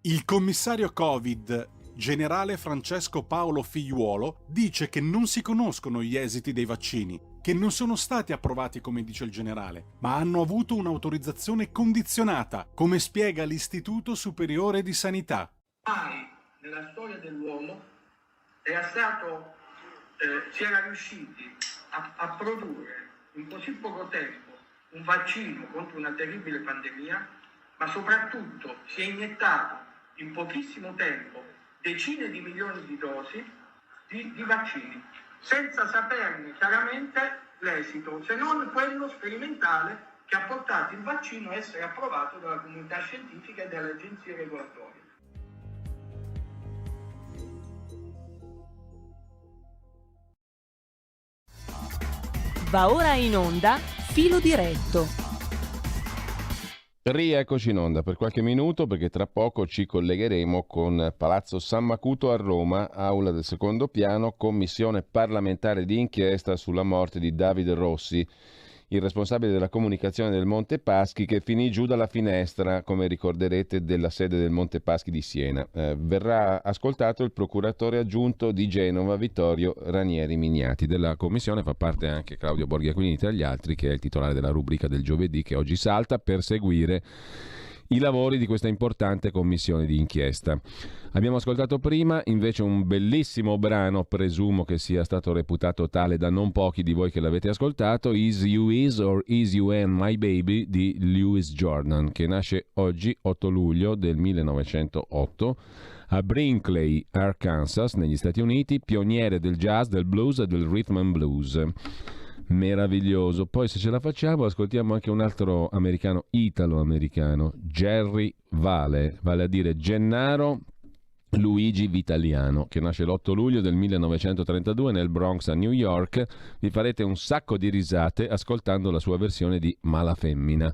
Il commissario Covid, generale Francesco Paolo Figliuolo, dice che non si conoscono gli esiti dei vaccini, che non sono stati approvati come dice il generale, ma hanno avuto un'autorizzazione condizionata, come spiega l'Istituto Superiore di Sanità. Mai nella storia dell'uomo si era riusciti a produrre in così poco tempo un vaccino contro una terribile pandemia, ma soprattutto si è iniettato in pochissimo tempo decine di milioni di dosi di vaccini, senza saperne chiaramente l'esito, se non quello sperimentale che ha portato il vaccino a essere approvato dalla comunità scientifica e dalle agenzie regolatorie. Va ora in onda Filo Diretto. Rieccoci in onda per qualche minuto perché tra poco ci collegheremo con Palazzo San Macuto a Roma, aula del secondo piano, commissione parlamentare di inchiesta sulla morte di Davide Rossi, il responsabile della comunicazione del Monte Paschi che finì giù dalla finestra, come ricorderete, della sede del Monte Paschi di Siena. Verrà ascoltato il procuratore aggiunto di Genova, Vittorio Ranieri Mignati. Della commissione fa parte anche Claudio Borghiacquini tra gli altri, che è il titolare della rubrica del giovedì, che oggi salta per seguire i lavori di questa importante commissione di inchiesta. Abbiamo ascoltato prima invece un bellissimo brano, presumo che sia stato reputato tale da non pochi di voi che l'avete ascoltato, Is You Is or Is You and My Baby di Louis Jordan, che nasce oggi 8 luglio del 1908 a Brinkley, Arkansas, negli Stati Uniti, pioniere del jazz, del blues e del rhythm and blues. Meraviglioso. Poi se ce la facciamo ascoltiamo anche un altro americano, italo-americano, Jerry Vale, vale a dire Gennaro Luigi Vitaliano, che nasce l'8 luglio del 1932 nel Bronx a New York. Vi farete un sacco di risate ascoltando la sua versione di Mala Femmina,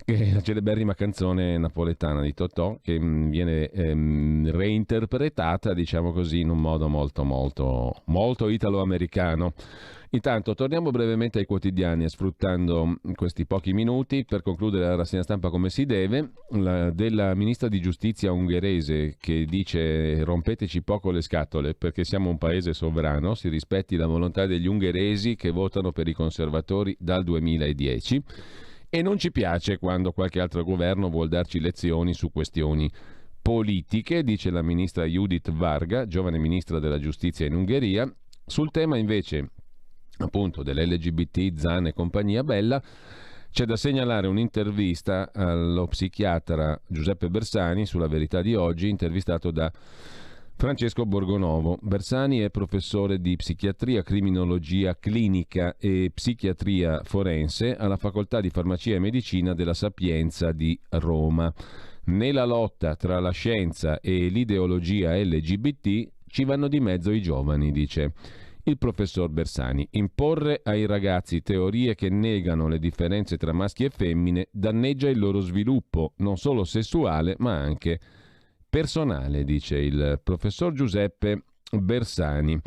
che è la celeberrima canzone napoletana di Totò, che viene reinterpretata, diciamo così, in un modo molto italo-americano. Intanto torniamo brevemente ai quotidiani, sfruttando questi pochi minuti per concludere la rassegna stampa come si deve, della ministra di giustizia ungherese che dice: rompeteci poco le scatole perché siamo un paese sovrano, si rispetti la volontà degli ungheresi che votano per i conservatori dal 2010 e non ci piace quando qualche altro governo vuol darci lezioni su questioni politiche, dice la ministra Judith Varga, giovane ministra della giustizia in Ungheria. Sul tema invece appunto dell'LGBT, Zan e compagnia bella, c'è da segnalare un'intervista allo psichiatra Giuseppe Bersani sulla Verità di oggi, intervistato da Francesco Borgonovo. Bersani è professore di psichiatria, criminologia clinica e psichiatria forense alla Facoltà di Farmacia e Medicina della Sapienza di Roma. Nella lotta tra la scienza e l'ideologia LGBT ci vanno di mezzo i giovani, dice il professor Bersani. Imporre ai ragazzi teorie che negano le differenze tra maschi e femmine danneggia il loro sviluppo, non solo sessuale, ma anche personale, dice il professor Giuseppe Bersani.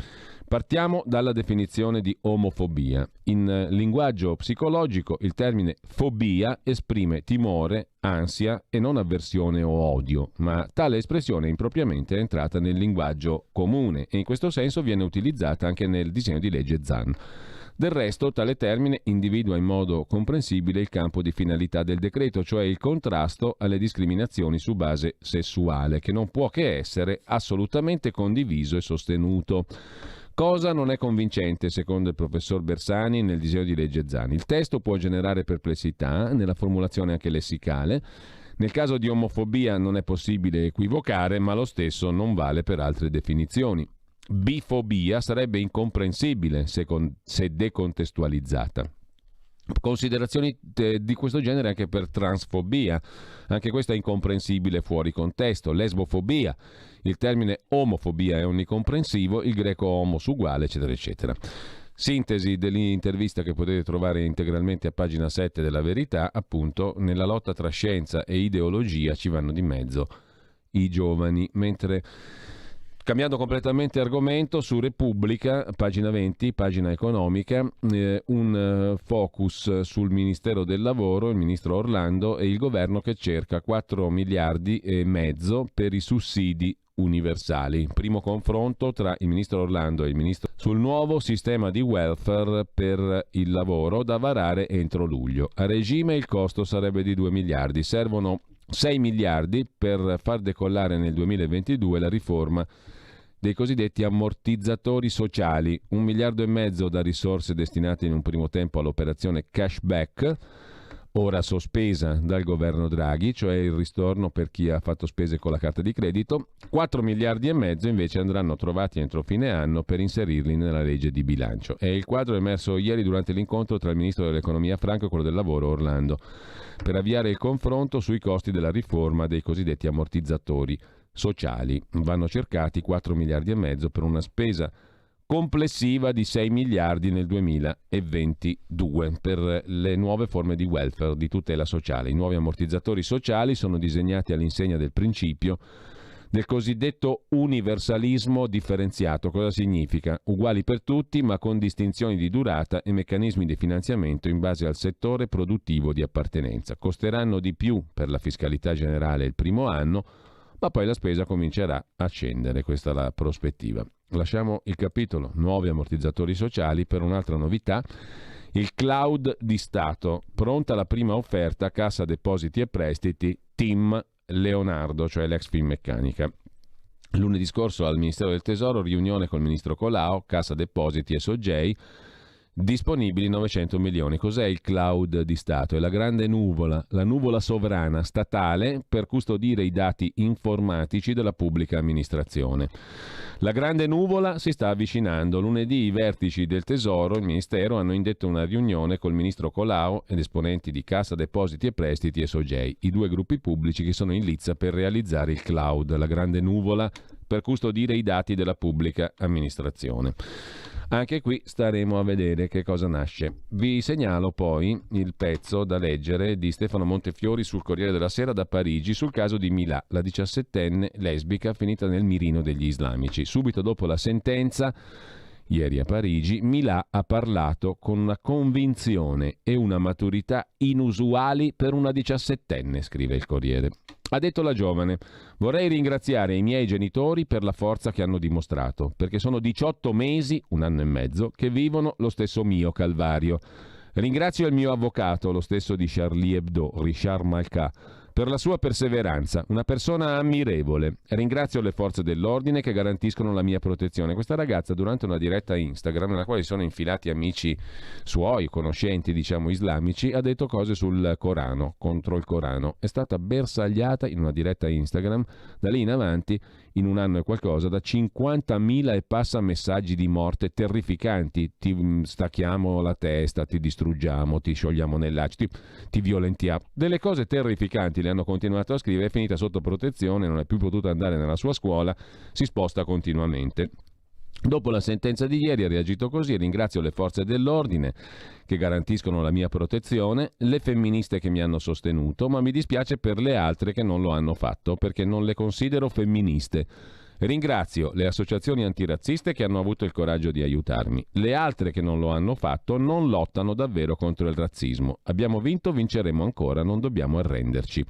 Partiamo dalla definizione di omofobia. In linguaggio psicologico il termine fobia esprime timore, ansia e non avversione o odio, ma tale espressione impropriamente è entrata nel linguaggio comune e in questo senso viene utilizzata anche nel disegno di legge Zan. Del resto, tale termine individua in modo comprensibile il campo di finalità del decreto, cioè il contrasto alle discriminazioni su base sessuale, che non può che essere assolutamente condiviso e sostenuto. Cosa non è convincente, secondo il professor Bersani, nel disegno di legge Zan? Il testo può generare perplessità nella formulazione anche lessicale. Nel caso di omofobia non è possibile equivocare, ma lo stesso non vale per altre definizioni. Bifobia sarebbe incomprensibile se decontestualizzata. Considerazioni di questo genere anche per transfobia, anche questa è incomprensibile fuori contesto. Lesbofobia, il termine omofobia è onnicomprensivo, il greco homos uguale, eccetera eccetera. Sintesi dell'intervista che potete trovare integralmente a pagina 7 della Verità. Appunto, nella lotta tra scienza e ideologia ci vanno di mezzo i giovani, mentre Cambiando completamente argomento, su Repubblica, pagina 20, pagina economica, un focus sul Ministero del Lavoro, il ministro Orlando e il governo che cerca 4 miliardi e mezzo per i sussidi universali. Primo confronto tra il ministro Orlando e il ministro sul nuovo sistema di welfare per il lavoro da varare entro luglio. A regime il costo sarebbe di 2 miliardi, servono 6 miliardi per far decollare nel 2022 la riforma dei cosiddetti ammortizzatori sociali, 1,5 miliardi da risorse destinate in un primo tempo all'operazione cashback, ora sospesa dal governo Draghi, cioè il ristorno per chi ha fatto spese con la carta di credito. 4,5 miliardi invece andranno trovati entro fine anno per inserirli nella legge di bilancio. È il quadro emerso ieri durante l'incontro tra il ministro dell'economia Franco e quello del lavoro Orlando, per avviare il confronto sui costi della riforma dei cosiddetti ammortizzatori sociali. Vanno cercati 4,5 miliardi per una spesa complessiva di 6 miliardi nel 2022 per le nuove forme di welfare, di tutela sociale. I nuovi ammortizzatori sociali sono disegnati all'insegna del principio del cosiddetto universalismo differenziato. Cosa significa? Uguali per tutti, ma con distinzioni di durata e meccanismi di finanziamento in base al settore produttivo di appartenenza. Costeranno di più per la fiscalità generale il primo anno, ma poi la spesa comincerà a scendere, questa è la prospettiva. Lasciamo il capitolo nuovi ammortizzatori sociali per un'altra novità, il cloud di Stato. Pronta la prima offerta Cassa Depositi e Prestiti TIM Leonardo, cioè l'ex Finmeccanica. Lunedì scorso al Ministero del Tesoro riunione col ministro Colao, Cassa Depositi e Soggei, disponibili 900 milioni. Cos'è il cloud di Stato? È la grande nuvola, la nuvola sovrana statale per custodire i dati informatici della pubblica amministrazione. La grande nuvola si sta avvicinando. Lunedì i vertici del Tesoro e il Ministero hanno indetto una riunione col ministro Colao ed esponenti di Cassa Depositi e Prestiti e Soggei, i due gruppi pubblici che sono in lizza per realizzare il cloud, la grande nuvola per custodire i dati della pubblica amministrazione. Anche qui staremo a vedere che cosa nasce. Vi segnalo poi il pezzo da leggere di Stefano Montefiori sul Corriere della Sera da Parigi sul caso di Milà, la 17enne lesbica finita nel mirino degli islamici. Subito dopo la sentenza, ieri a Parigi, Milà ha parlato con una convinzione e una maturità inusuali per una 17enne, scrive il Corriere. Ha detto la giovane: vorrei ringraziare i miei genitori per la forza che hanno dimostrato, perché sono 18 mesi, 1 anno e mezzo, che vivono lo stesso mio calvario. Ringrazio il mio avvocato, lo stesso di Charlie Hebdo, Richard Malka, per la sua perseveranza, una persona ammirevole. Ringrazio le forze dell'ordine che garantiscono la mia protezione. Questa ragazza, durante una diretta Instagram, nella quale sono infilati amici suoi, conoscenti, diciamo, islamici, ha detto cose sul Corano, contro il Corano. È stata bersagliata in una diretta Instagram, da lì in avanti, in 1 anno e qualcosa, da 50.000 e passa messaggi di morte terrificanti. Ti stacchiamo la testa, ti distruggiamo, ti sciogliamo nell'acqua, ti violentiamo. Delle cose terrificanti le hanno continuato a scrivere, è finita sotto protezione, non è più potuta andare nella sua scuola, si sposta continuamente. Dopo la sentenza di ieri ha reagito così: ringrazio le forze dell'ordine che garantiscono la mia protezione, le femministe che mi hanno sostenuto, ma mi dispiace per le altre che non lo hanno fatto, perché non le considero femministe. Ringrazio le associazioni antirazziste che hanno avuto il coraggio di aiutarmi. Le altre che non lo hanno fatto non lottano davvero contro il razzismo. Abbiamo vinto, vinceremo ancora, non dobbiamo arrenderci.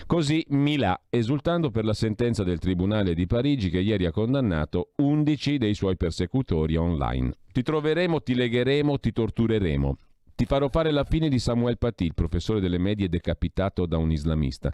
Così Milà, esultando per la sentenza del Tribunale di Parigi che ieri ha condannato 11 dei suoi persecutori online. Ti troveremo, ti legheremo, ti tortureremo. Ti farò fare la fine di Samuel Paty, il professore delle medie decapitato da un islamista.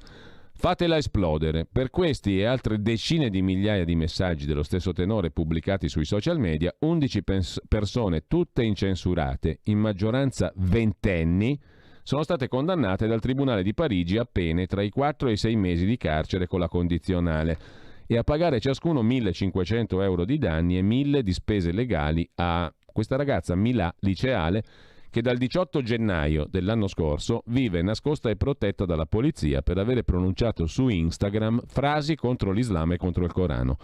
Fatela esplodere. Per questi e altre decine di migliaia di messaggi dello stesso tenore pubblicati sui social media, 11 persone, tutte incensurate, in maggioranza ventenni, sono state condannate dal Tribunale di Parigi a pene tra i 4 e i 6 mesi di carcere con la condizionale e a pagare ciascuno 1.500 euro di danni e 1.000 di spese legali a questa ragazza Milà, liceale, che dal 18 gennaio dell'anno scorso vive nascosta e protetta dalla polizia per avere pronunciato su Instagram frasi contro l'Islam e contro il Corano.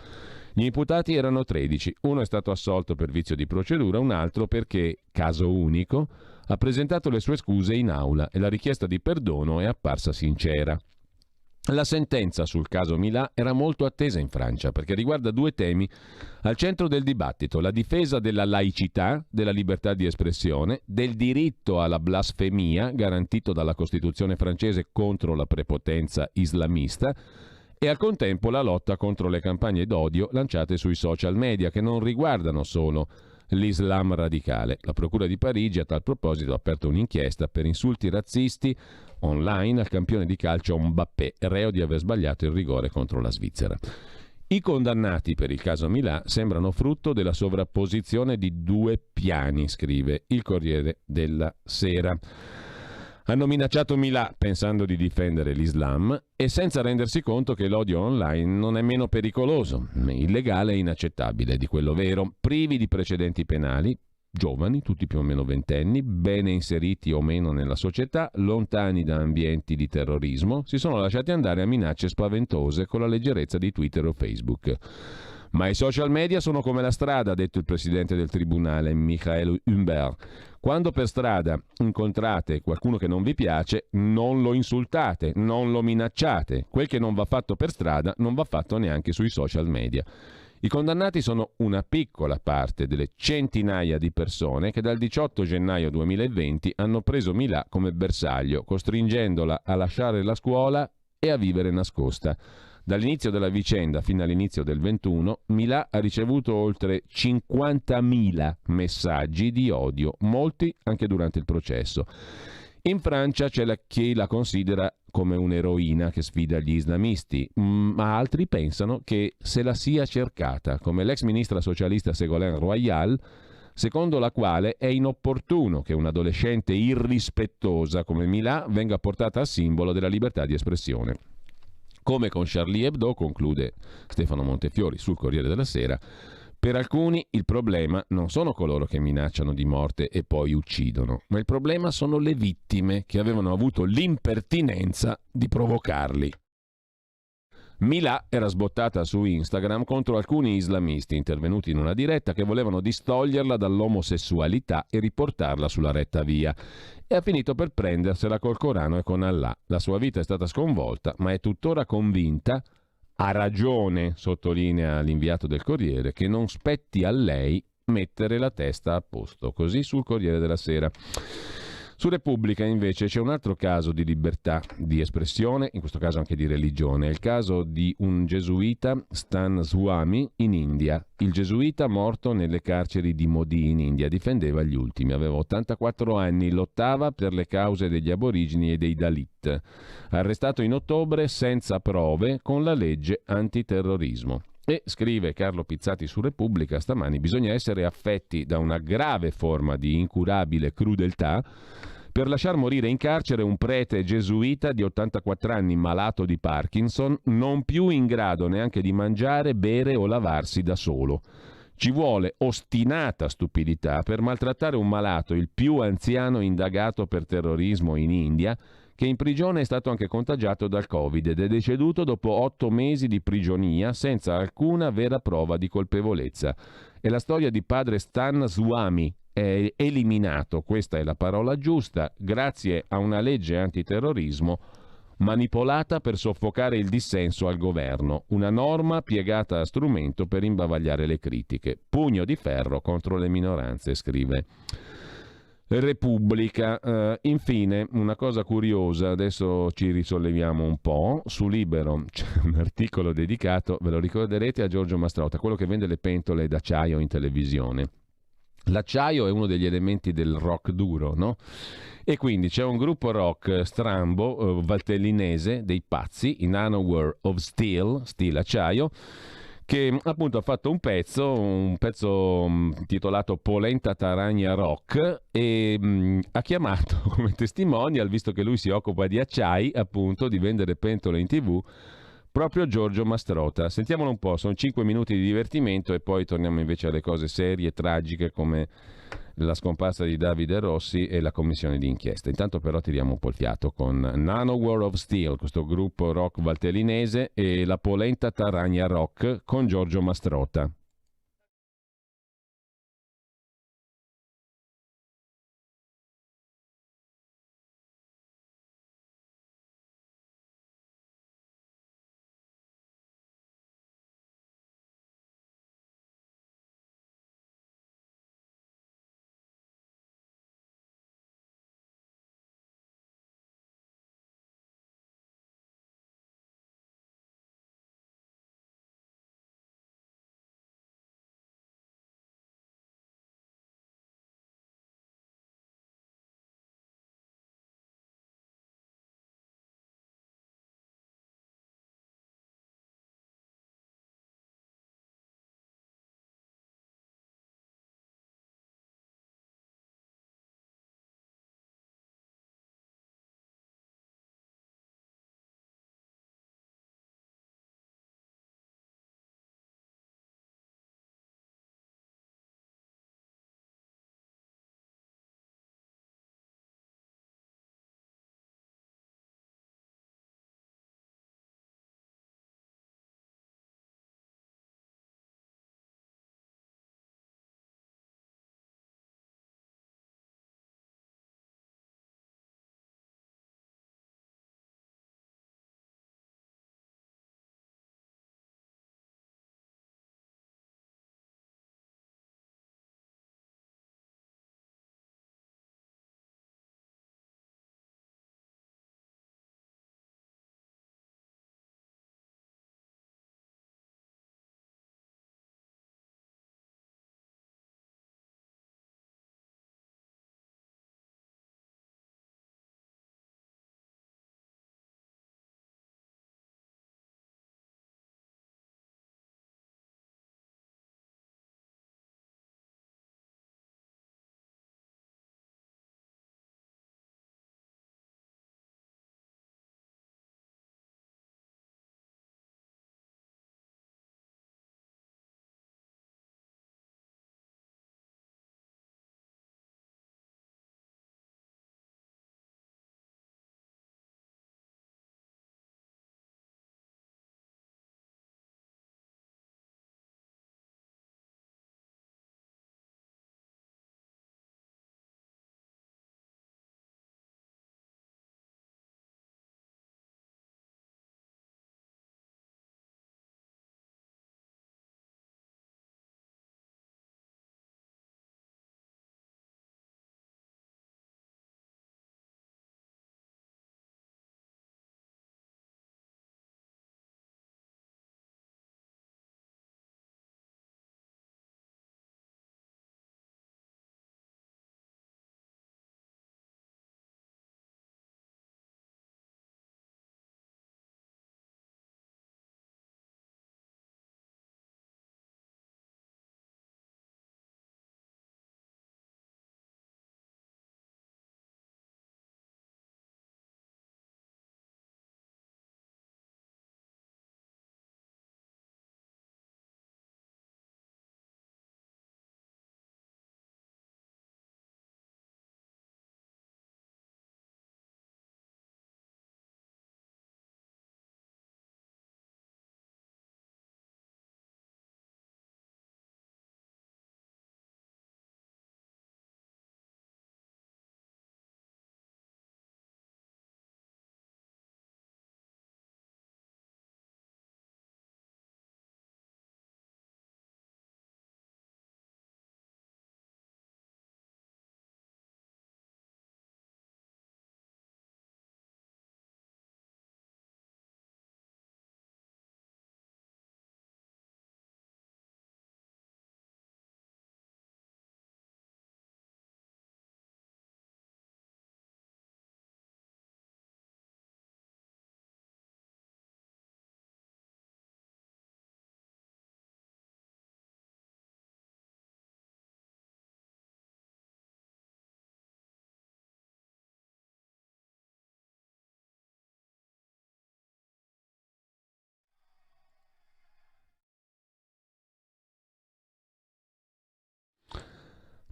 Gli imputati erano 13, uno è stato assolto per vizio di procedura, un altro perché, caso unico, ha presentato le sue scuse in aula e la richiesta di perdono è apparsa sincera. La sentenza sul caso Milà era molto attesa in Francia perché riguarda due temi al centro del dibattito: la difesa della laicità, della libertà di espressione, del diritto alla blasfemia garantito dalla Costituzione francese contro la prepotenza islamista e al contempo la lotta contro le campagne d'odio lanciate sui social media che non riguardano solo l'Islam radicale. La Procura di Parigi a tal proposito ha aperto un'inchiesta per insulti razzisti online al campione di calcio Mbappé, reo di aver sbagliato il rigore contro la Svizzera. I condannati per il caso Milà sembrano frutto della sovrapposizione di due piani, scrive il Corriere della Sera. Hanno minacciato Milà pensando di difendere l'Islam e senza rendersi conto che l'odio online non è meno pericoloso, illegale e inaccettabile di quello vero, privi di precedenti penali, giovani, tutti più o meno ventenni, bene inseriti o meno nella società, lontani da ambienti di terrorismo, si sono lasciati andare a minacce spaventose con la leggerezza di Twitter o Facebook. Ma i social media sono come la strada, ha detto il presidente del tribunale, Michael Humbert. Quando per strada incontrate qualcuno che non vi piace, non lo insultate, non lo minacciate. Quel che non va fatto per strada non va fatto neanche sui social media. I condannati sono una piccola parte delle centinaia di persone che dal 18 gennaio 2020 hanno preso Milà come bersaglio, costringendola a lasciare la scuola e a vivere nascosta. Dall'inizio della vicenda fino all'inizio del 21, Milà ha ricevuto oltre 50.000 messaggi di odio, molti anche durante il processo. In Francia c'è chi la considera come un'eroina che sfida gli islamisti, ma altri pensano che se la sia cercata, come l'ex ministra socialista Ségolène Royal, secondo la quale è inopportuno che un'adolescente irrispettosa come Milà venga portata a simbolo della libertà di espressione. Come con Charlie Hebdo, conclude Stefano Montefiori sul Corriere della Sera, per alcuni il problema non sono coloro che minacciano di morte e poi uccidono, ma il problema sono le vittime che avevano avuto l'impertinenza di provocarli. Milà era sbottata su Instagram contro alcuni islamisti intervenuti in una diretta che volevano distoglierla dall'omosessualità e riportarla sulla retta via. E ha finito per prendersela col Corano e con Allah. La sua vita è stata sconvolta, ma è tuttora convinta, ha ragione, sottolinea l'inviato del Corriere, che non spetti a lei mettere la testa a posto. Così sul Corriere della Sera. Su Repubblica invece c'è un altro caso di libertà di espressione, in questo caso anche di religione, è il caso di un gesuita, Stan Swami, in India. Il gesuita morto nelle carceri di Modi in India difendeva gli ultimi, aveva 84 anni, lottava per le cause degli aborigeni e dei Dalit. Arrestato in ottobre senza prove con la legge antiterrorismo. E, scrive Carlo Pizzati su Repubblica stamani, bisogna essere affetti da una grave forma di incurabile crudeltà per lasciar morire in carcere un prete gesuita di 84 anni malato di Parkinson, non più in grado neanche di mangiare, bere o lavarsi da solo. Ci vuole ostinata stupidità per maltrattare un malato, il più anziano indagato per terrorismo in India, che in prigione è stato anche contagiato dal Covid ed è deceduto dopo 8 mesi di prigionia senza alcuna vera prova di colpevolezza. È la storia di padre Stan Swami, è eliminato, questa è la parola giusta, grazie a una legge antiterrorismo manipolata per soffocare il dissenso al governo, una norma piegata a strumento per imbavagliare le critiche. Pugno di ferro contro le minoranze, scrive Repubblica. Infine, una cosa curiosa, adesso ci risolleviamo un po', su Libero c'è un articolo dedicato, ve lo ricorderete, a Giorgio Mastrota, quello che vende le pentole d'acciaio in televisione. L'acciaio è uno degli elementi del rock duro, no? E quindi c'è un gruppo rock strambo, valtellinese, dei pazzi, i Nanowar of Steel, steel acciaio, che appunto ha fatto un pezzo titolato Polenta Taragna Rock e ha chiamato come testimonial, visto che lui si occupa di acciai, appunto, di vendere pentole in TV, proprio Giorgio Mastrota. Sentiamolo un po', sono 5 minuti di divertimento e poi torniamo invece alle cose serie e tragiche come la scomparsa di Davide Rossi e la commissione di inchiesta. Intanto però tiriamo un po' il fiato con Nanowar of Steel, questo gruppo rock valtellinese, e la Polenta Taragna Rock con Giorgio Mastrota.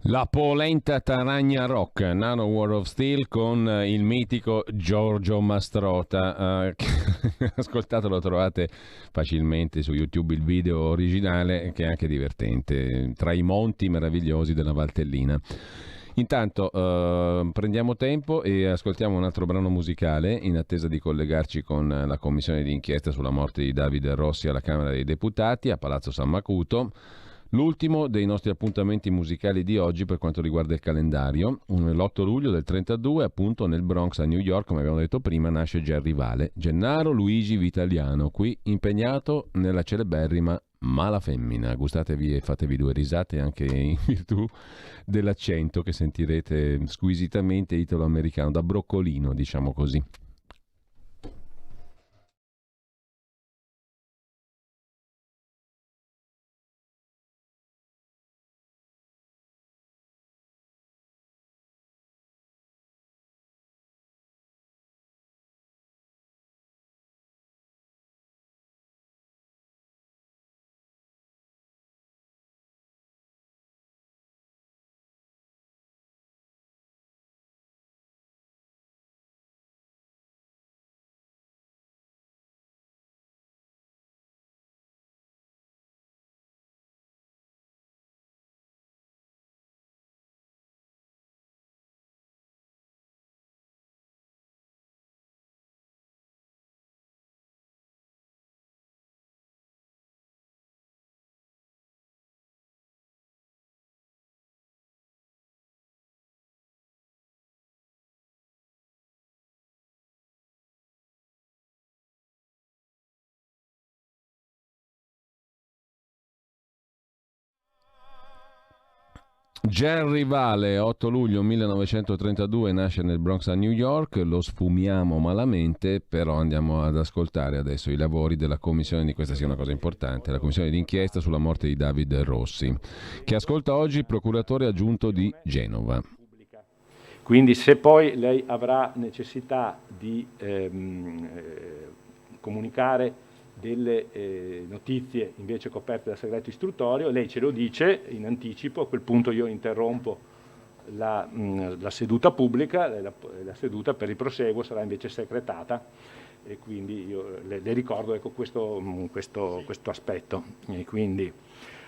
La polenta Taragna Rock, Nano War of Steel con il mitico Giorgio Mastrota. Ascoltatelo, lo trovate facilmente su YouTube il video originale, che è anche divertente, tra i monti meravigliosi della Valtellina. Intanto prendiamo tempo e ascoltiamo un altro brano musicale in attesa di collegarci con la commissione di inchiesta sulla morte di Davide Rossi alla Camera dei Deputati a Palazzo San Macuto. L'ultimo dei nostri appuntamenti musicali di oggi per quanto riguarda il calendario. L'8 luglio del 32, appunto nel Bronx a New York, come abbiamo detto prima, nasce Jerry Vale, Gennaro Luigi Vitaliano, qui impegnato nella celeberrima Mala Femmina. Gustatevi e fatevi due risate anche in virtù dell'accento che sentirete squisitamente italo-americano, da broccolino, diciamo così. Jerry Vale, 8 luglio 1932, nasce nel Bronx a New York, lo sfumiamo malamente, però andiamo ad ascoltare adesso i lavori della commissione, di questa sia una cosa importante, la commissione d'inchiesta sulla morte di Davide Rossi, che ascolta oggi il procuratore aggiunto di Genova. Quindi se poi lei avrà necessità di comunicare delle notizie invece coperte dal segreto istruttorio, lei ce lo dice in anticipo, a quel punto io interrompo la seduta pubblica, la seduta per il proseguo sarà invece segretata e quindi io le ricordo, ecco, questo aspetto. E quindi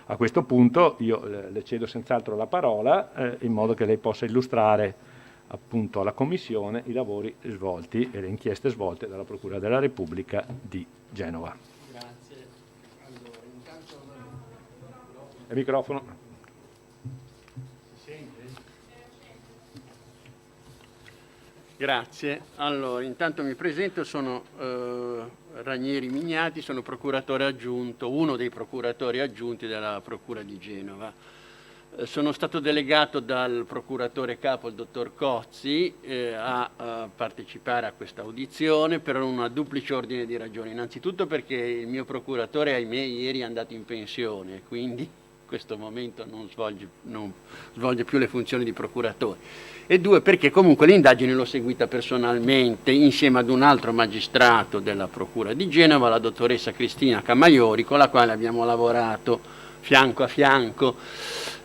a questo punto io le cedo senz'altro la parola in modo che lei possa illustrare appunto alla Commissione i lavori svolti e le inchieste svolte dalla Procura della Repubblica di Genova. Grazie. Allora, intanto Il microfono. si sente? Grazie. Allora, intanto mi presento, sono Ranieri Mignati, sono procuratore aggiunto, uno dei procuratori aggiunti della Procura di Genova. Sono stato delegato dal procuratore capo, il dottor Cozzi, a partecipare a questa audizione per una duplice ordine di ragioni. Innanzitutto perché il mio procuratore, ahimè, ieri è andato in pensione, quindi in questo momento non svolge più le funzioni di procuratore. E due, perché comunque l'indagine l'ho seguita personalmente insieme ad un altro magistrato della Procura di Genova, la dottoressa Cristina Camaiori, con la quale abbiamo lavorato fianco a fianco.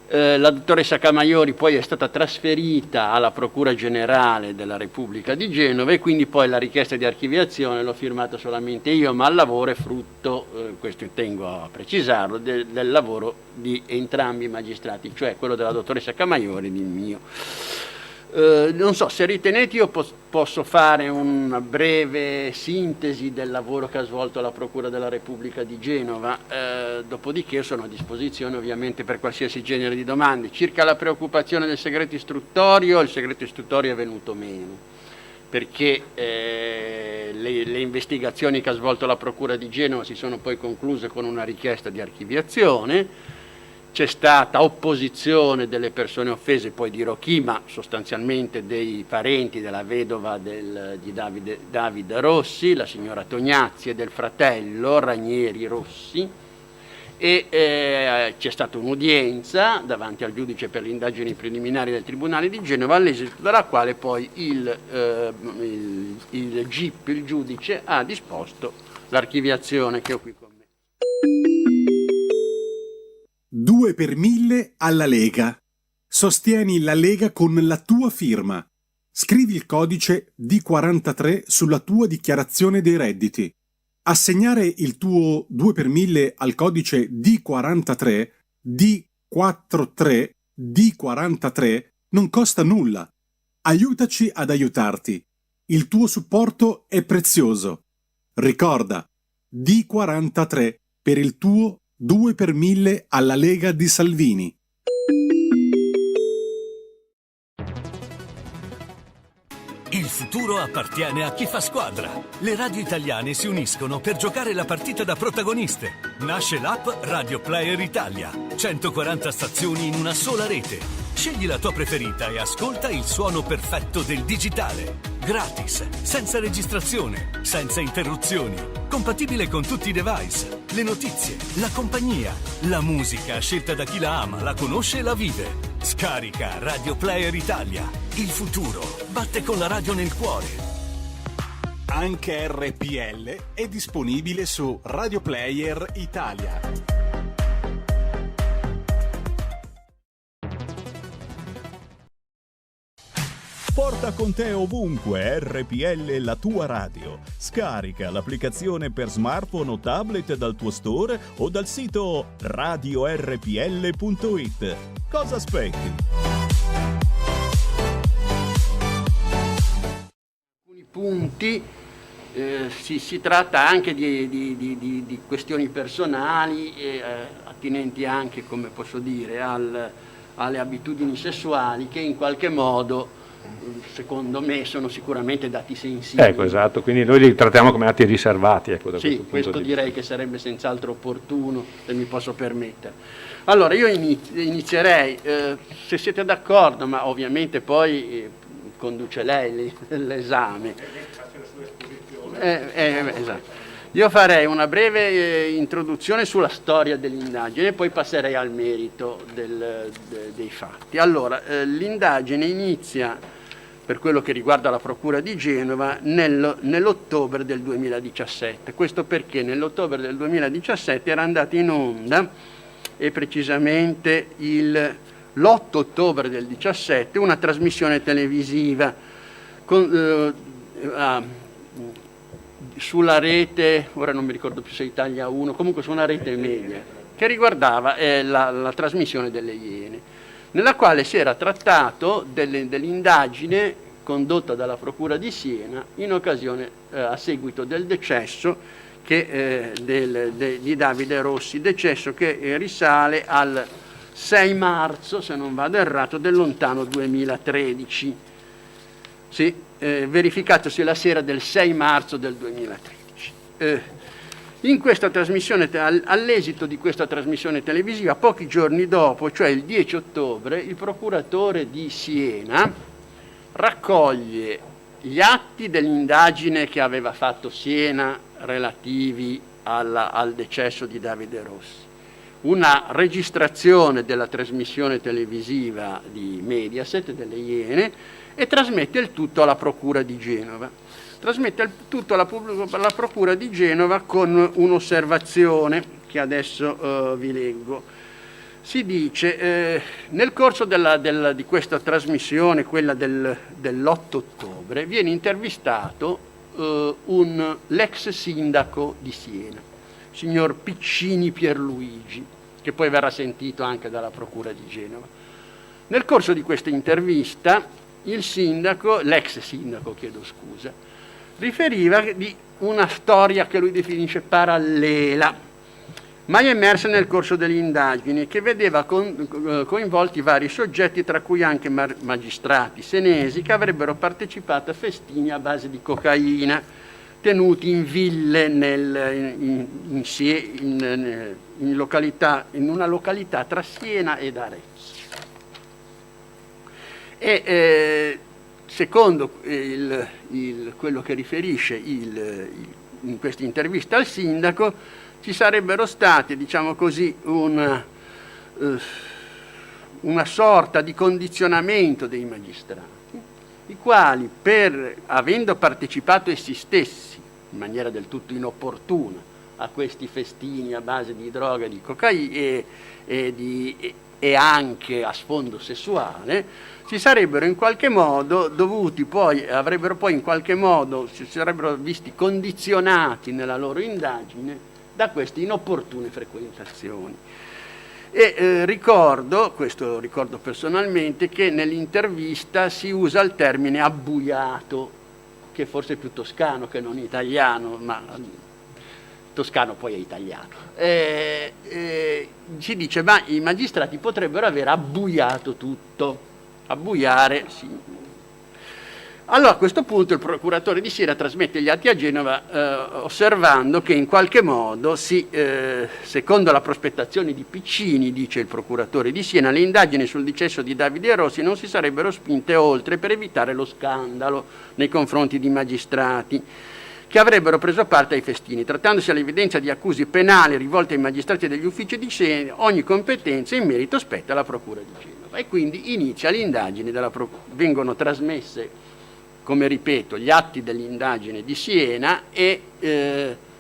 La dottoressa Camaiori poi è stata trasferita alla Procura Generale della Repubblica di Genova e quindi poi la richiesta di archiviazione l'ho firmata solamente io, ma il lavoro è frutto, questo tengo a precisarlo, del lavoro di entrambi i magistrati, cioè quello della dottoressa Camaiori e il mio. Non so, se ritenete io posso fare una breve sintesi del lavoro che ha svolto la Procura della Repubblica di Genova, dopodiché sono a disposizione ovviamente per qualsiasi genere di domande. Circa la preoccupazione del segreto istruttorio, il segreto istruttorio è venuto meno, perché le investigazioni che ha svolto la Procura di Genova si sono poi concluse con una richiesta di archiviazione. C'è stata opposizione delle persone offese, poi dirò chi, ma sostanzialmente dei parenti della vedova di Davide Rossi, la signora Tognazzi, e del fratello Ranieri Rossi, e c'è stata un'udienza davanti al giudice per le indagini preliminari del Tribunale di Genova, all'esito della quale poi il GIP, il giudice, ha disposto l'archiviazione che ho qui con me. 2 per 1000 alla Lega. Sostieni la Lega con la tua firma. Scrivi il codice D43 sulla tua dichiarazione dei redditi. Assegnare il tuo 2 per 1000 al codice D43, D43, D43 non costa nulla. Aiutaci ad aiutarti. Il tuo supporto è prezioso. Ricorda, D43 per il tuo 2 per 1000 alla Lega di Salvini. Il futuro appartiene a chi fa squadra. Le radio italiane si uniscono per giocare la partita da protagoniste. Nasce l'app Radio Player Italia. 140 stazioni in una sola rete. Scegli la tua preferita e ascolta il suono perfetto del digitale. Gratis, senza registrazione, senza interruzioni. Compatibile con tutti i device. Le notizie, la compagnia, la musica scelta da chi la ama, la conosce e la vive. Scarica Radio Player Italia. Il futuro batte con la radio nel cuore. Anche RPL è disponibile su Radio Player Italia. Porta con te ovunque RPL, la tua radio. Scarica l'applicazione per smartphone o tablet dal tuo store o dal sito radiorpl.it. Cosa aspetti? Alcuni punti si tratta anche di questioni personali attinenti anche, come posso dire, alle abitudini sessuali che in qualche modo, secondo me, sono sicuramente dati sensibili. Ecco, esatto, quindi noi li trattiamo come atti riservati. Ecco, da sì, questo direi che sarebbe senz'altro opportuno, se mi posso permettere. Allora, io inizierei, se siete d'accordo, ma ovviamente poi conduce lei l'esame. Esatto. Io farei una breve introduzione sulla storia dell'indagine e poi passerei al merito dei fatti. Allora, l'indagine inizia, per quello che riguarda la Procura di Genova, nell'ottobre del 2017. Questo perché nell'ottobre del 2017 era andata in onda, e precisamente l'8 ottobre del 2017, una trasmissione televisiva sulla rete, ora non mi ricordo più se Italia 1, comunque su una rete media, che riguardava la trasmissione delle Iene, nella quale si era trattato dell'indagine condotta dalla Procura di Siena in occasione, a seguito del decesso di Davide Rossi, decesso che risale al 6 marzo, se non vado errato, del lontano 2013. Sì, verificatosi la sera del 6 marzo del 2013. In questa trasmissione, all'esito di questa trasmissione televisiva, pochi giorni dopo, cioè il 10 ottobre, il procuratore di Siena raccoglie gli atti dell'indagine che aveva fatto Siena relativi al decesso di Davide Rossi, una registrazione della trasmissione televisiva di Mediaset, delle Iene, e trasmette il tutto alla Procura di Genova. Trasmette il tutto alla Procura di Genova con un'osservazione che adesso vi leggo. Si dice, nel corso di questa trasmissione, quella dell'8 ottobre, viene intervistato l'ex sindaco di Siena, signor Piccini Pierluigi, che poi verrà sentito anche dalla Procura di Genova. Nel corso di questa intervista l'ex sindaco, riferiva di una storia che lui definisce parallela, mai emersa nel corso delle indagini, che vedeva coinvolti vari soggetti, tra cui anche magistrati senesi che avrebbero partecipato a festini a base di cocaina tenuti in ville in una località tra Siena ed Arezzo. Secondo quello che riferisce in questa intervista al sindaco, ci sarebbero stati, diciamo così, una sorta di condizionamento dei magistrati, i quali, avendo partecipato essi stessi in maniera del tutto inopportuna a questi festini a base di droga, di cocaina e e anche a sfondo sessuale, si sarebbero in qualche modo si sarebbero visti condizionati nella loro indagine da queste inopportune frequentazioni. E ricordo personalmente, che nell'intervista si usa il termine abbuiato, che forse è più toscano che non italiano, ma toscano poi è italiano. Si dice, ma i magistrati potrebbero aver abbuiato tutto. Abbuiare, sì. Allora a questo punto il procuratore di Siena trasmette gli atti a Genova osservando che in qualche modo, secondo la prospettazione di Piccini, dice il procuratore di Siena, le indagini sul decesso di Davide Rossi non si sarebbero spinte oltre per evitare lo scandalo nei confronti di magistrati che avrebbero preso parte ai festini. Trattandosi all'evidenza di accuse penali rivolte ai magistrati degli uffici di Siena, ogni competenza in merito spetta alla Procura di Genova. E quindi inizia l'indagine, vengono trasmesse, come ripeto, gli atti dell'indagine di Siena e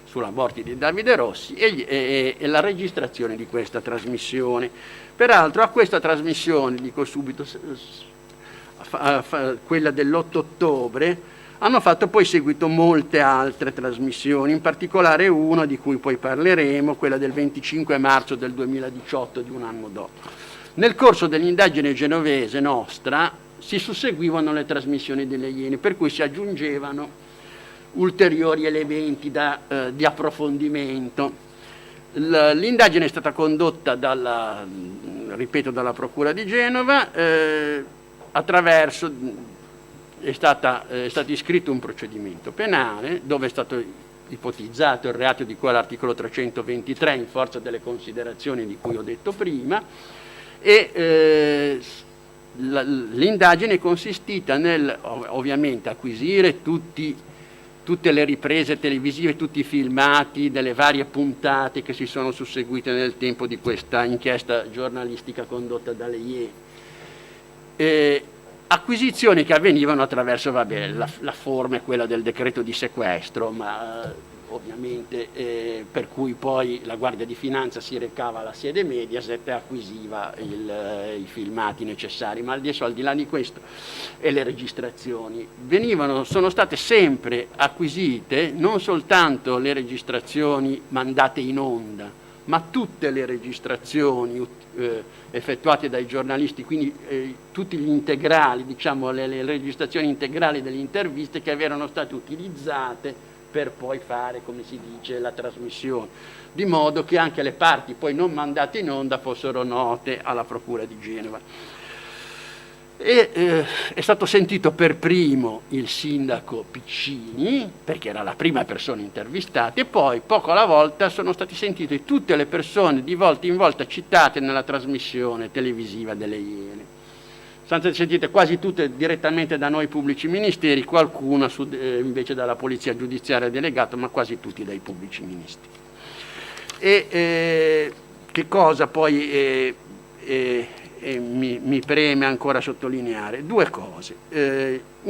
sulla morte di Davide Rossi e la registrazione di questa trasmissione. Peraltro a questa trasmissione, dico subito, quella dell'8 ottobre, hanno fatto poi seguito molte altre trasmissioni, in particolare una di cui poi parleremo, quella del 25 marzo del 2018, di un anno dopo. Nel corso dell'indagine genovese nostra si susseguivano le trasmissioni delle Iene, per cui si aggiungevano ulteriori elementi di approfondimento. L'indagine è stata condotta dalla Procura di Genova, è stato iscritto un procedimento penale dove è stato ipotizzato il reato di cui all'articolo 323 in forza delle considerazioni di cui ho detto prima, e l'indagine è consistita nel ovviamente acquisire tutte le riprese televisive, tutti i filmati delle varie puntate che si sono susseguite nel tempo di questa inchiesta giornalistica condotta dalle Iene. Acquisizioni che avvenivano attraverso la forma è quella del decreto di sequestro, ma ovviamente per cui poi la Guardia di Finanza si recava alla sede Mediaset e acquisiva i filmati necessari, ma adesso al di là di questo e le registrazioni sono state sempre acquisite, non soltanto le registrazioni mandate in onda, ma tutte le registrazioni effettuate dai giornalisti, quindi tutti gli integrali, diciamo le registrazioni integrali delle interviste che erano state utilizzate per poi fare, come si dice, la trasmissione, di modo che anche le parti poi non mandate in onda fossero note alla Procura di Genova. È stato sentito per primo il sindaco Piccini, perché era la prima persona intervistata, e poi poco alla volta sono state sentite tutte le persone di volta in volta citate nella trasmissione televisiva delle Iene. Sono state sentite quasi tutte direttamente da noi pubblici ministeri, qualcuna invece dalla polizia giudiziaria delegata, ma quasi tutti dai pubblici ministeri. Che cosa poi mi preme ancora sottolineare? Due cose.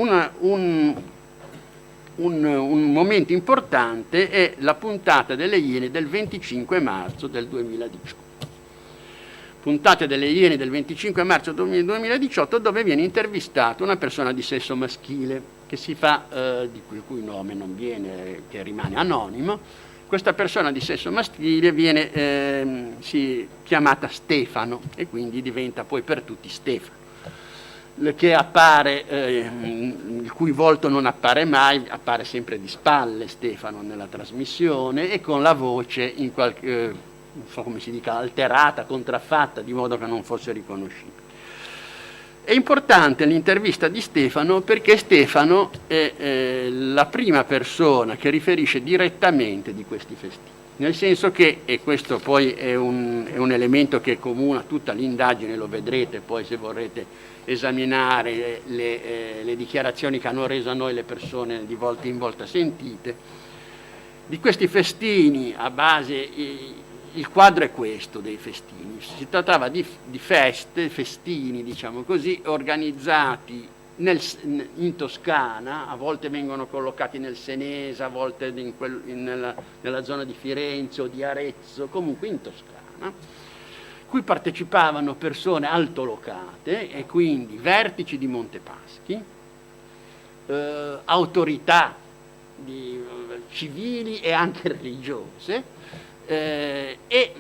Un momento importante è la puntata delle Iene del 25 marzo del 2018. Puntate delle Iene del 25 marzo 2018, dove viene intervistata una persona di sesso maschile che si fa, di cui nome non viene, che rimane anonimo. Questa persona di sesso maschile viene chiamata Stefano e quindi diventa poi per tutti Stefano, che appare, il cui volto non appare mai, appare sempre di spalle Stefano nella trasmissione e con la voce non so come si dica, alterata, contraffatta, di modo che non fosse riconoscibile. È importante l'intervista di Stefano perché Stefano è la prima persona che riferisce direttamente di questi festini, nel senso che, e questo poi è un elemento che comuna tutta l'indagine, lo vedrete poi se vorrete esaminare le dichiarazioni che hanno reso a noi le persone di volta in volta sentite, di questi festini a base. Il quadro è questo dei festini. Si trattava di festini, diciamo così, organizzati in Toscana, a volte vengono collocati nel Senese, a volte nella zona di Firenze o di Arezzo, comunque in Toscana, cui partecipavano persone altolocate e quindi vertici di Montepaschi, autorità civili e anche religiose, e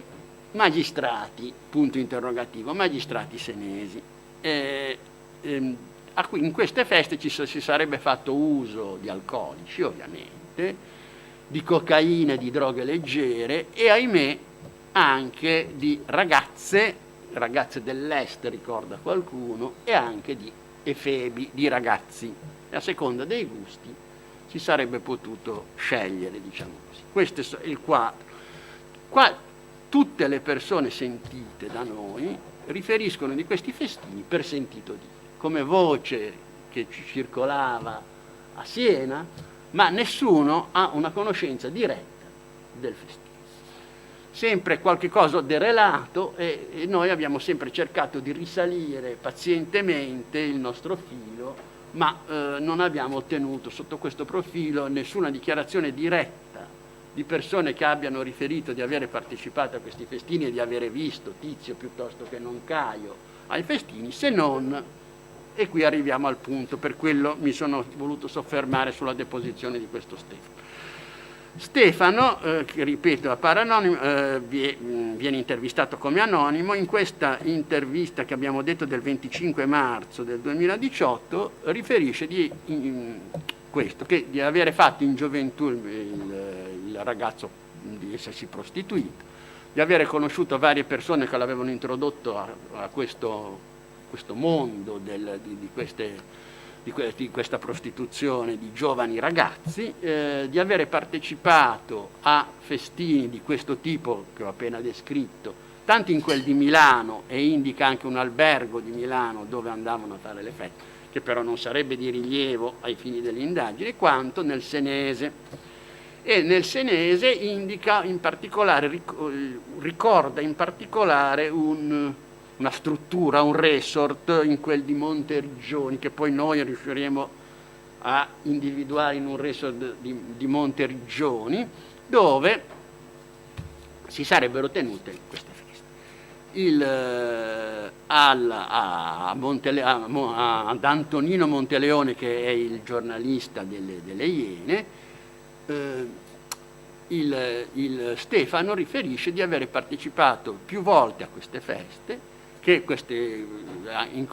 magistrati, punto interrogativo, magistrati senesi. In queste feste si sarebbe fatto uso di alcolici, ovviamente, di cocaina e di droghe leggere e, ahimè, anche di ragazze dell'est, ricorda qualcuno, e anche di efebi, di ragazzi. E a seconda dei gusti si sarebbe potuto scegliere, diciamo così. Questo è il quadro. Qua tutte le persone sentite da noi riferiscono di questi festini per sentito dire, come voce che ci circolava a Siena, ma nessuno ha una conoscenza diretta del festino. Sempre qualche cosa derelato e noi abbiamo sempre cercato di risalire pazientemente il nostro filo, ma non abbiamo ottenuto sotto questo profilo nessuna dichiarazione diretta di persone che abbiano riferito di avere partecipato a questi festini e di avere visto Tizio piuttosto che non Caio ai festini, se non, e qui arriviamo al punto, per quello mi sono voluto soffermare sulla deposizione di questo Stefano. Stefano, che ripeto appare anonimo, viene intervistato come anonimo. In questa intervista che abbiamo detto del 25 marzo del 2018 riferisce che di avere fatto in gioventù il ragazzo, di essersi prostituito, di avere conosciuto varie persone che l'avevano introdotto a questo mondo di questa prostituzione di giovani ragazzi, di avere partecipato a festini di questo tipo che ho appena descritto, tanto in quel di Milano, e indica anche un albergo di Milano dove andavano a fare le feste, che però non sarebbe di rilievo ai fini delle indagini, quanto nel Senese. E nel Senese indica in particolare, ricorda in particolare una struttura, un resort in quel di Monteriggioni, che poi noi riusciremo a individuare in un resort di Monteriggioni, dove si sarebbero tenute queste feste. Ad Antonino Monteleone, che è il giornalista delle Iene, il Stefano riferisce di avere partecipato più volte a queste feste, che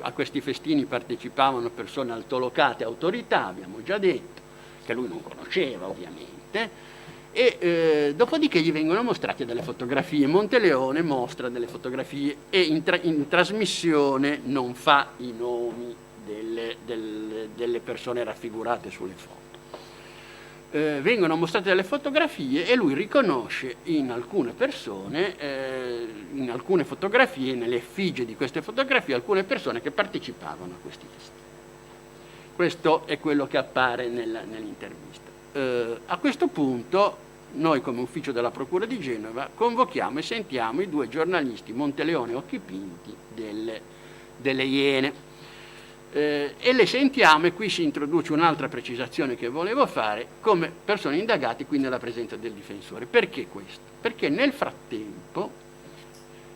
a questi festini partecipavano persone altolocate, autorità, abbiamo già detto, che lui non conosceva ovviamente, e dopodiché gli vengono mostrate delle fotografie. Monteleone mostra delle fotografie e in trasmissione non fa i nomi delle persone raffigurate sulle foto. Vengono mostrate delle fotografie e lui riconosce in alcune persone, in alcune fotografie, nelle effigie di queste fotografie, alcune persone che partecipavano a questi festini. Questo è quello che appare nell'intervista. A questo punto noi, come ufficio della Procura di Genova, convochiamo e sentiamo i due giornalisti Monteleone e Occhipinti delle Iene. E le sentiamo, e qui si introduce un'altra precisazione che volevo fare, come persone indagate qui nella presenza del difensore. Perché questo? Perché nel frattempo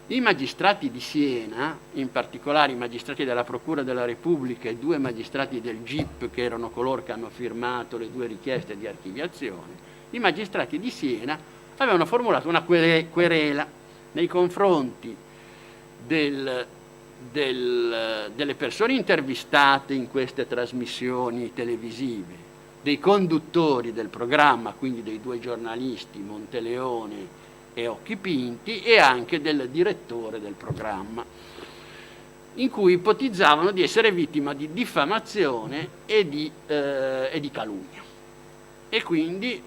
i magistrati di Siena, in particolare i magistrati della Procura della Repubblica e due magistrati del GIP, che erano coloro che hanno firmato le due richieste di archiviazione, i magistrati di Siena avevano formulato una querela nei confronti delle persone intervistate in queste trasmissioni televisive, dei conduttori del programma, quindi dei due giornalisti Monteleone e Occhipinti, e anche del direttore del programma, in cui ipotizzavano di essere vittima di diffamazione e di calunnia. E quindi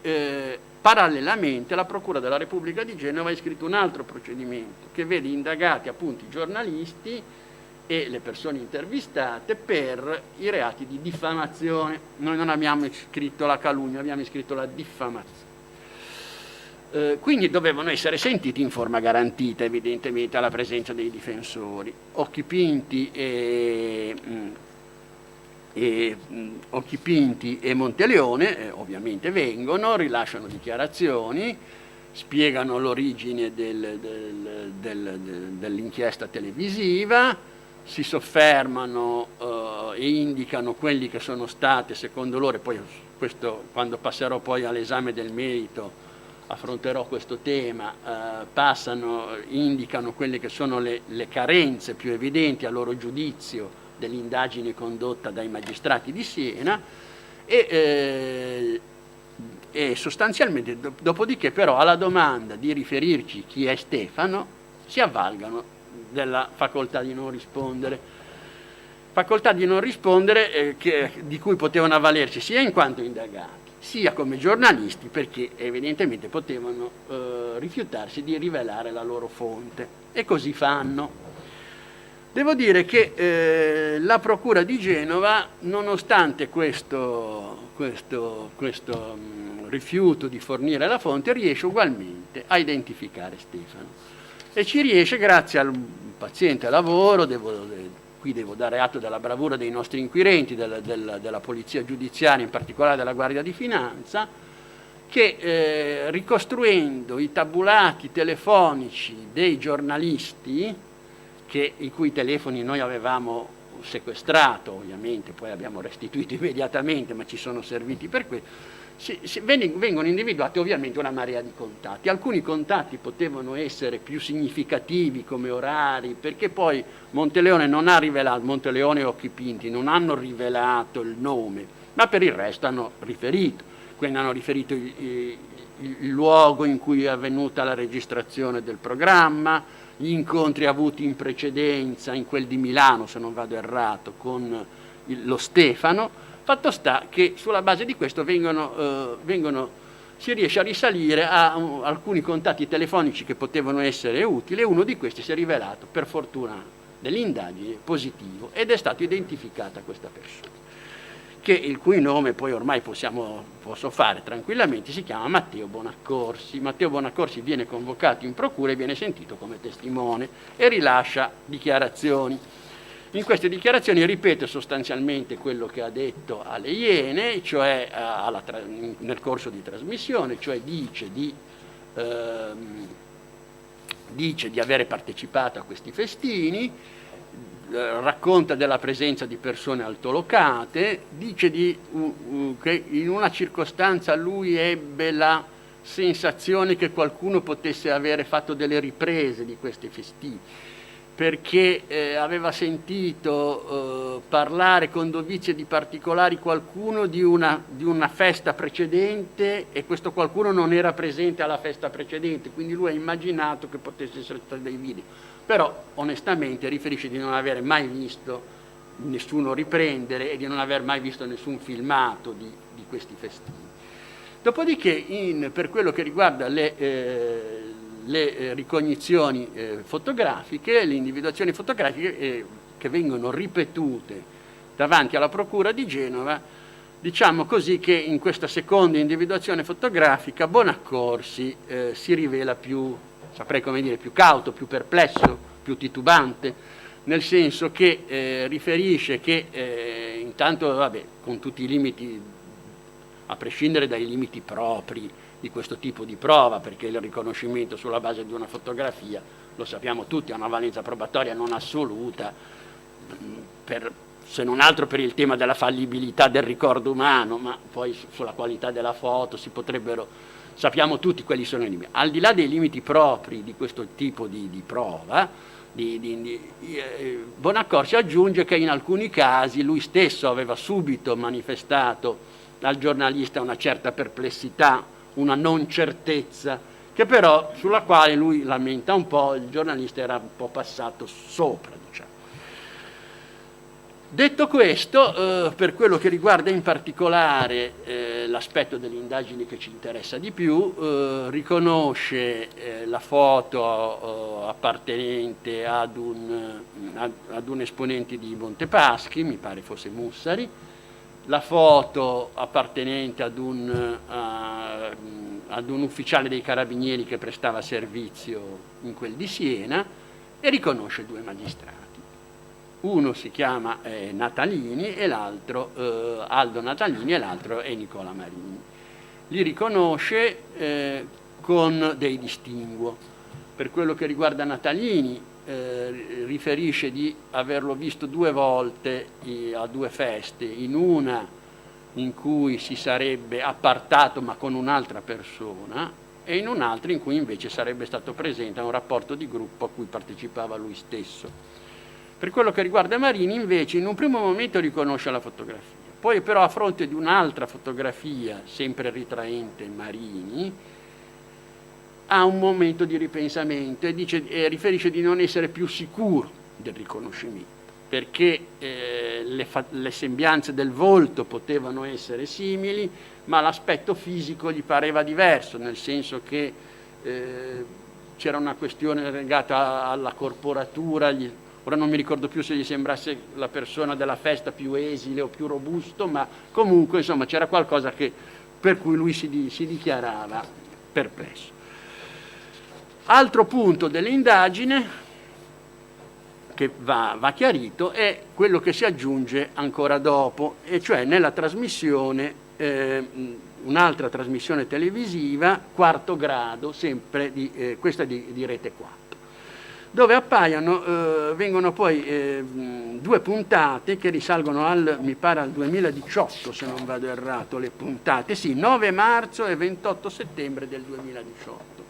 parallelamente la Procura della Repubblica di Genova ha iscritto un altro procedimento che vede indagati appunto i giornalisti e le persone intervistate per i reati di diffamazione. Noi non abbiamo iscritto la calunnia, abbiamo iscritto la diffamazione. Quindi dovevano essere sentiti in forma garantita, evidentemente alla presenza dei difensori. Occhipinti e Monteleone ovviamente vengono, rilasciano dichiarazioni, spiegano l'origine dell'inchiesta televisiva, si soffermano e indicano quelli che sono state, secondo loro, e poi questo, quando passerò poi all'esame del merito affronterò questo tema, indicano quelle che sono le carenze più evidenti a loro giudizio dell'indagine condotta dai magistrati di Siena e sostanzialmente dopodiché però alla domanda di riferirci chi è Stefano si avvalgano della facoltà di non rispondere. Facoltà di non rispondere di cui potevano avvalersi sia in quanto indagati, sia come giornalisti, perché evidentemente potevano rifiutarsi di rivelare la loro fonte, e così fanno. Devo dire che la Procura di Genova, nonostante questo rifiuto di fornire la fonte, riesce ugualmente a identificare Stefano, e ci riesce grazie al paziente lavoro. Qui devo dare atto della bravura dei nostri inquirenti, della Polizia Giudiziaria, in particolare della Guardia di Finanza, che ricostruendo i tabulati telefonici dei giornalisti, i cui telefoni noi avevamo sequestrato, ovviamente, poi abbiamo restituito immediatamente, ma ci sono serviti per questo, vengono individuati ovviamente una marea di contatti. Alcuni contatti potevano essere più significativi come orari, perché poi Monteleone e Occhipinti non hanno rivelato il nome, ma per il resto hanno riferito. Quindi hanno riferito il luogo in cui è avvenuta la registrazione del programma, gli incontri avuti in precedenza, in quel di Milano, se non vado errato, con lo Stefano. Fatto sta che sulla base di questo si riesce a risalire a alcuni contatti telefonici che potevano essere utili, e uno di questi si è rivelato, per fortuna dell'indagine, positivo, ed è stata identificata questa persona, il cui nome poi ormai posso fare tranquillamente, si chiama Matteo Bonaccorsi. Matteo Bonaccorsi viene convocato in procura e viene sentito come testimone e rilascia dichiarazioni. In queste dichiarazioni ripete sostanzialmente quello che ha detto alle Iene, cioè nel corso di trasmissione, cioè dice di avere partecipato a questi festini, racconta della presenza di persone altolocate, dice che in una circostanza lui ebbe la sensazione che qualcuno potesse avere fatto delle riprese di questi festini, perché aveva sentito parlare con dovizie di particolari qualcuno di una festa precedente, e questo qualcuno non era presente alla festa precedente, quindi lui ha immaginato che potesse essere stato dei video, però onestamente riferisce di non aver mai visto nessuno riprendere e di non aver mai visto nessun filmato di questi festini. Dopodiché, per quello che riguarda le ricognizioni fotografiche, le individuazioni fotografiche che vengono ripetute davanti alla Procura di Genova, diciamo così che in questa seconda individuazione fotografica Bonaccorsi si rivela più cauto, più perplesso, più titubante, nel senso che riferisce che intanto, con tutti i limiti, a prescindere dai limiti propri di questo tipo di prova, perché il riconoscimento sulla base di una fotografia, lo sappiamo tutti, ha una valenza probatoria non assoluta, se non altro per il tema della fallibilità del ricordo umano, ma poi sulla qualità della foto sappiamo tutti quali sono i limiti. Al di là dei limiti propri di questo tipo di prova, Bonaccorsi aggiunge che in alcuni casi lui stesso aveva subito manifestato al giornalista una certa perplessità, una non certezza, che però sulla quale lui lamenta un po', il giornalista era un po' passato sopra, diciamo. Detto questo, per quello che riguarda in particolare l'aspetto delle indagini che ci interessa di più, riconosce la foto appartenente ad un esponente di Montepaschi, mi pare fosse Mussari, la foto appartenente ad un ufficiale dei carabinieri che prestava servizio in quel di Siena, e riconosce due magistrati. Uno si chiama Natalini e l'altro Aldo Natalini, e l'altro è Nicola Marini. Li riconosce con dei distinguo. Per quello che riguarda Natalini, riferisce di averlo visto 2 volte a 2 feste, in una in cui si sarebbe appartato ma con un'altra persona e in un'altra in cui invece sarebbe stato presente a un rapporto di gruppo a cui partecipava lui stesso. Per quello che riguarda Marini invece in un primo momento riconosce la fotografia, poi però a fronte di un'altra fotografia sempre ritraente Marini ha un momento di ripensamento e riferisce di non essere più sicuro del riconoscimento, perché le sembianze del volto potevano essere simili, ma l'aspetto fisico gli pareva diverso, nel senso che c'era una questione legata alla corporatura, ora non mi ricordo più se gli sembrasse la persona della festa più esile o più robusto, ma comunque insomma c'era qualcosa per cui lui si dichiarava perplesso. Altro punto dell'indagine che va chiarito è quello che si aggiunge ancora dopo, e cioè nella trasmissione, un'altra trasmissione televisiva, Quarto Grado, sempre questa di Rete 4, dove vengono poi 2 puntate che risalgono mi pare al 2018, se non vado errato, le puntate, sì, 9 marzo e 28 settembre del 2018.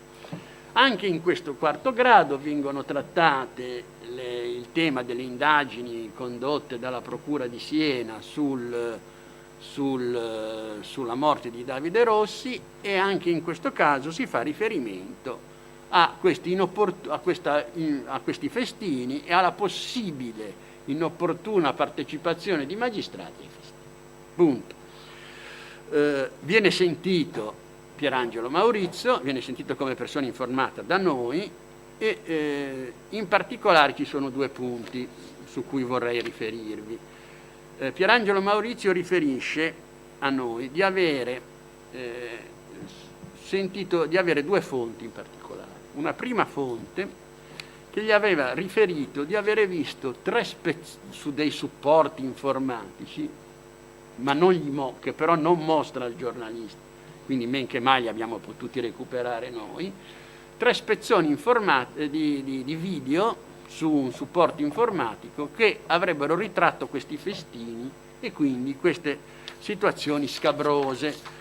Anche in questo Quarto Grado vengono trattate il tema delle indagini condotte dalla Procura di Siena sulla morte di Davide Rossi, e anche in questo caso si fa riferimento a questi festini e alla possibile inopportuna partecipazione di magistrati ai festini. Punto. Viene sentito Pierangelo Maurizio, viene sentito come persona informata da noi e in particolare ci sono 2 punti su cui vorrei riferirvi. Pierangelo Maurizio riferisce a noi di avere sentito, di avere 2 fonti in particolare. Una prima fonte che gli aveva riferito di avere visto 3 su dei supporti informatici, ma che però non mostra al giornalista, quindi men che mai li abbiamo potuti recuperare noi, 3 spezzoni di video su un supporto informatico che avrebbero ritratto questi festini e quindi queste situazioni scabrose.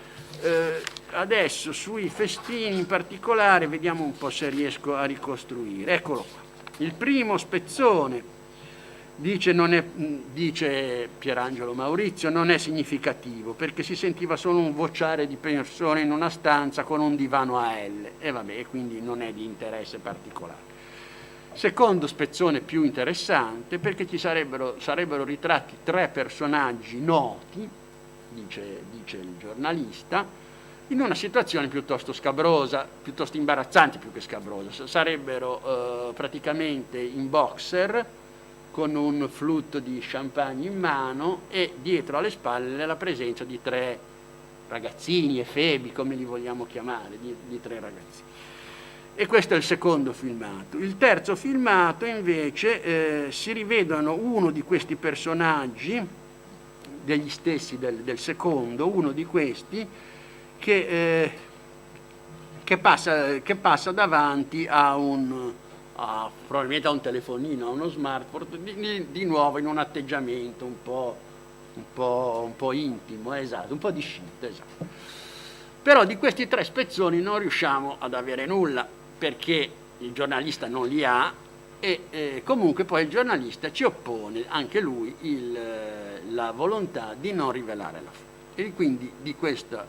Adesso sui festini in particolare vediamo un po' se riesco a ricostruire. Eccolo qua. Il primo spezzone dice Pierangelo Maurizio, non è significativo perché si sentiva solo un vociare di persone in una stanza con un divano a L e vabbè, quindi non è di interesse particolare. Secondo spezzone più interessante perché ci sarebbero ritratti 3 personaggi noti, dice il giornalista, in una situazione piuttosto scabrosa, piuttosto imbarazzante più che scabrosa. Sarebbero praticamente in boxer, con un flutto di champagne in mano e dietro alle spalle la presenza di 3 ragazzini, efebi, come li vogliamo chiamare, di 3 ragazzini. E questo è il secondo filmato. Il terzo filmato invece si rivedono uno di questi personaggi, degli stessi del secondo, uno di questi che passa davanti probabilmente a un telefonino, a uno smartphone, di nuovo in un atteggiamento un po' intimo, esatto, un po' di shit, esatto. Però di questi 3 spezzoni non riusciamo ad avere nulla, perché il giornalista non li ha e comunque poi il giornalista ci oppone, anche lui, la volontà di non rivelare la fonte. E quindi di questa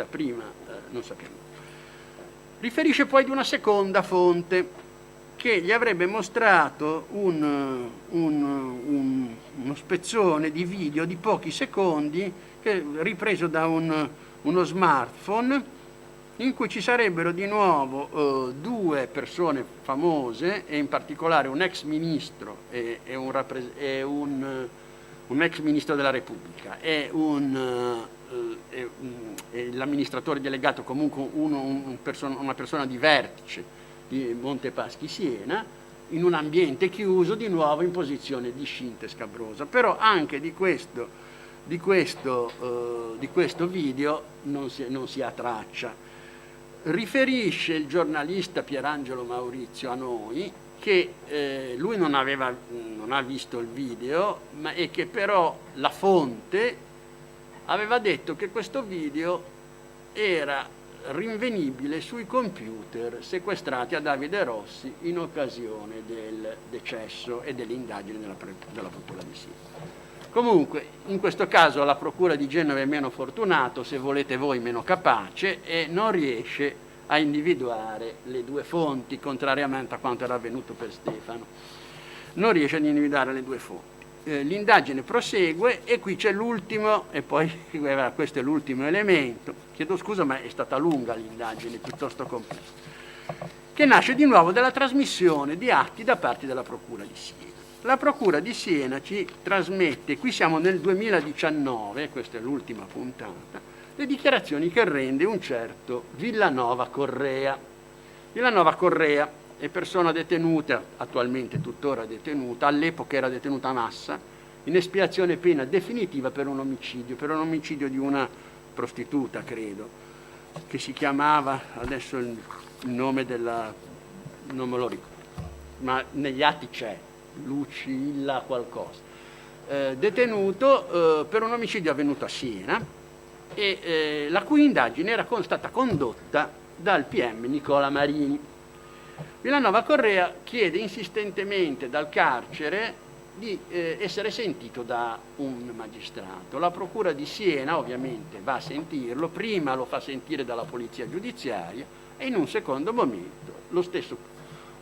prima non sappiamo. Riferisce poi di una seconda fonte che gli avrebbe mostrato uno spezzone di video di pochi secondi ripreso da uno smartphone in cui ci sarebbero di nuovo 2 persone famose e in particolare un ex ministro e un ex ministro della Repubblica e l'amministratore delegato, comunque una persona di vertice di Montepaschi Siena, in un ambiente chiuso, di nuovo in posizione di scinte scabrosa. Però anche di questo video non si ha traccia. Riferisce il giornalista Pierangelo Maurizio a noi che lui non ha visto il video, e che però la fonte aveva detto che questo video era rinvenibile sui computer sequestrati a Davide Rossi in occasione del decesso e delle indagini della Procura di Siena. Comunque, in questo caso la Procura di Genova è meno fortunato, se volete voi meno capace, e non riesce a individuare le due fonti, contrariamente a quanto era avvenuto per Stefano. Non riesce ad individuare le due fonti. L'indagine prosegue e qui c'è l'ultimo, e poi questo è l'ultimo elemento, chiedo scusa ma è stata lunga l'indagine, piuttosto complessa, che nasce di nuovo dalla trasmissione di atti da parte della Procura di Siena. La Procura di Siena ci trasmette, qui siamo nel 2019, questa è l'ultima puntata, le dichiarazioni che rende un certo Villanova Correa. Villanova Correa è persona detenuta, attualmente tuttora detenuta, all'epoca era detenuta a Massa, in espiazione pena definitiva per un omicidio di una prostituta, credo, che si chiamava, adesso il nome non me lo ricordo, ma negli atti c'è, Lucilla qualcosa, detenuto per un omicidio avvenuto a Siena, e la cui indagine era stata condotta dal PM Nicola Marini. Villanova Correa chiede insistentemente dal carcere di essere sentito da un magistrato. La Procura di Siena ovviamente va a sentirlo, prima lo fa sentire dalla polizia giudiziaria e in un secondo momento lo stesso,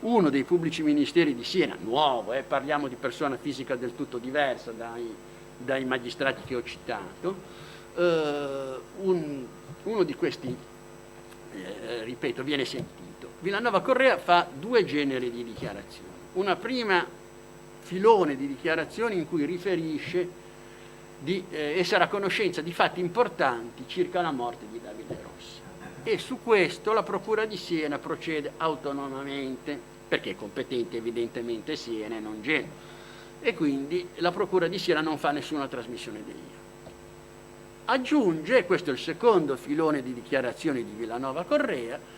uno dei pubblici ministeri di Siena, nuovo, parliamo di persona fisica del tutto diversa dai magistrati che ho citato, uno di questi, ripeto, viene sentito. Villanova Correa fa due generi di dichiarazioni. Una prima filone di dichiarazioni in cui riferisce di essere a conoscenza di fatti importanti circa la morte di Davide Rossi. E su questo la Procura di Siena procede autonomamente, perché è competente evidentemente Siena e non Genova. E quindi la Procura di Siena non fa nessuna trasmissione degli atti. Aggiunge, questo è il secondo filone di dichiarazioni di Villanova Correa,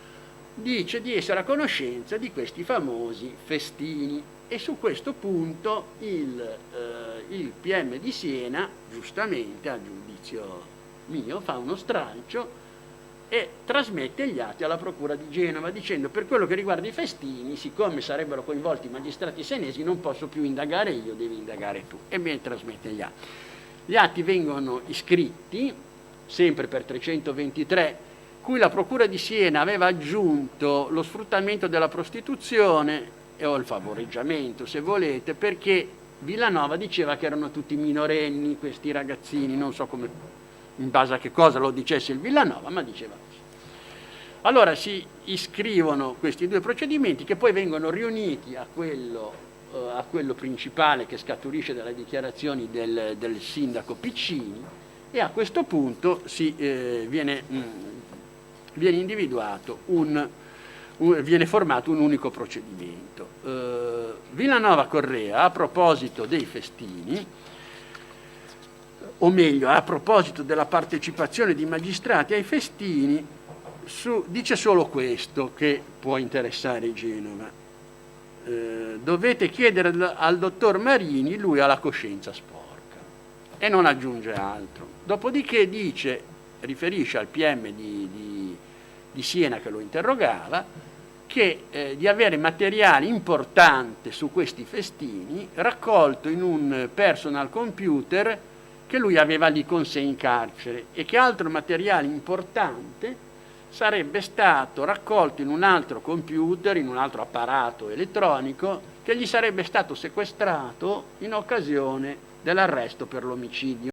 dice di essere a conoscenza di questi famosi festini e su questo punto il PM di Siena, giustamente a giudizio mio, fa uno stralcio e trasmette gli atti alla Procura di Genova dicendo: per quello che riguarda i festini, siccome sarebbero coinvolti i magistrati senesi, non posso più indagare io, devi indagare tu, e mi trasmette gli atti. Gli atti vengono iscritti, sempre per 323, cui la Procura di Siena aveva aggiunto lo sfruttamento della prostituzione o il favoreggiamento, se volete, perché Villanova diceva che erano tutti minorenni questi ragazzini, non so come, in base a che cosa lo dicesse il Villanova, ma diceva così. Allora si iscrivono questi due procedimenti che poi vengono riuniti a quello principale che scaturisce dalle dichiarazioni del sindaco Piccini, e a questo punto viene individuato viene formato un unico procedimento. Villanova Correa, a proposito dei festini, o meglio, a proposito della partecipazione di magistrati ai festini, dice solo questo che può interessare Genova. Dovete chiedere al dottor Marini, lui ha la coscienza sporca, e non aggiunge altro. Dopodiché riferisce al PM di Siena che lo interrogava che di avere materiale importante su questi festini raccolto in un personal computer che lui aveva lì con sé in carcere, e che altro materiale importante sarebbe stato raccolto in un altro computer, in un altro apparato elettronico che gli sarebbe stato sequestrato in occasione dell'arresto per l'omicidio.